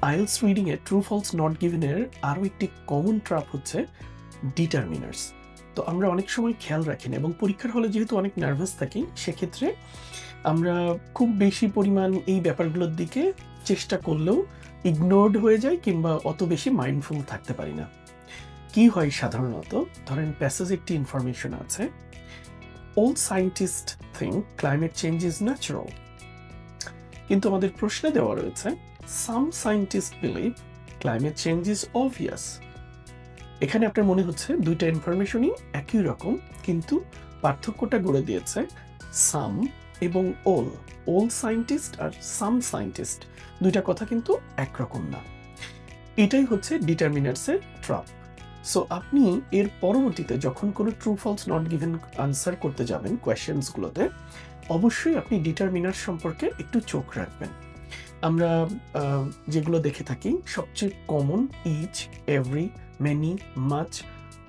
IELTS reading এ true false not given এর আরও একটি কমন ট্র্যাপ হচ্ছে ডিটারমিনার্স। তো আমরা অনেক সময় খেয়াল রাখি না, এবং পরীক্ষার হলে যেহেতু অনেক নার্ভাস থাকি, সেক্ষেত্রে আমরা খুব বেশি পরিমাণ এই ব্যাপারগুলোর দিকে চেষ্টা করলেও ইগনোরড হয়ে যায়, কিংবা অত বেশি মাইন্ডফুল থাকতে পারি না। কি হয় সাধারণত, ধরেন প্যাসেজে একটি ইনফরমেশন আছে, all scientist think climate change is natural, কিন্তু আমাদের প্রশ্নে দেওয়া রয়েছে some scientist believe climate change is obvious. এখানে আপনার মনে হচ্ছে দুইটা ইনফরমেশনই একই রকম, কিন্তু পার্থক্যটা গড়ে দিয়েছে সাম এবং all. All scientist are some scientist দুইটা কথা কিন্তু একরকম না। এটাই হচ্ছে ডিটারমিনার্সের ট্র্যাপ। সো আপনি এর পরবর্তীতে যখন কোনো true false not given answer করতে যাবেন কোয়েশ্চেন্সগুলোতে, অবশ্যই আপনি ডিটারমিনার সম্পর্কে একটু চোখ রাখবেন। আমরা যেগুলো দেখে থাকি সবচেয়ে common each, every, many, much,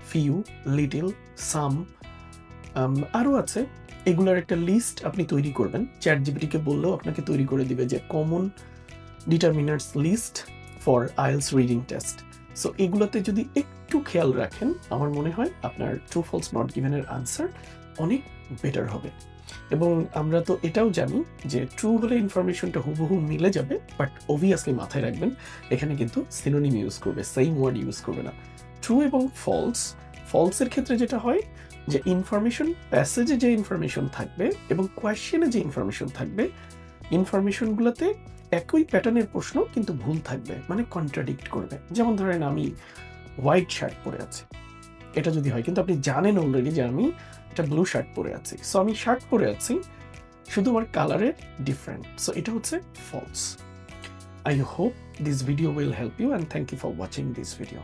few, little, some, আরও আছে। এগুলোর একটা লিস্ট আপনি তৈরি করবেন। চ্যাটজিপিটিকে বললেও আপনাকে তৈরি করে দিবে যে common determiners list for IELTS reading test. So এগুলোতে যদি একটু খেয়াল রাখেন, আমার মনে হয় আপনার ট্রু ফলস নট গিভেনের আনসার অনেক বেটার হবে। এবং আমরা তো এটাও জানি যে ট্রু হলে ইনফরমেশনটা হুবহু মিলে যাবে, বাট অবভিয়াসলি মাথায় রাখবেন এখানে কিন্তু সিনোনিম ইউজ করবে, সেম ওয়ার্ড ইউজ করবে না। ট্রু এবং ফলস, ফলসের ক্ষেত্রে যেটা হয় যে ইনফরমেশন, প্যাসেজে যে ইনফরমেশন থাকবে এবং কোয়েশ্চেনে যে ইনফরমেশন থাকবে, ইনফরমেশনগুলোতে একই প্যাটার্নের প্রশ্ন কিন্তু ভুল থাকবে, মানে কন্ট্রাডিক্ট করবে। যেমন ধরেন আমি হোয়াইট শার্ট পরে আছি, এটা যদি হয়, কিন্তু আপনি জানেন অলরেডি যে আমি একটা ব্লু শার্ট পরে আছি। সো আমি শার্ট পরে আছি, শুধু আমার কালারের ডিফারেন্ট, সো এটা হচ্ছে false. I hope this video will help you, and thank you for watching this video.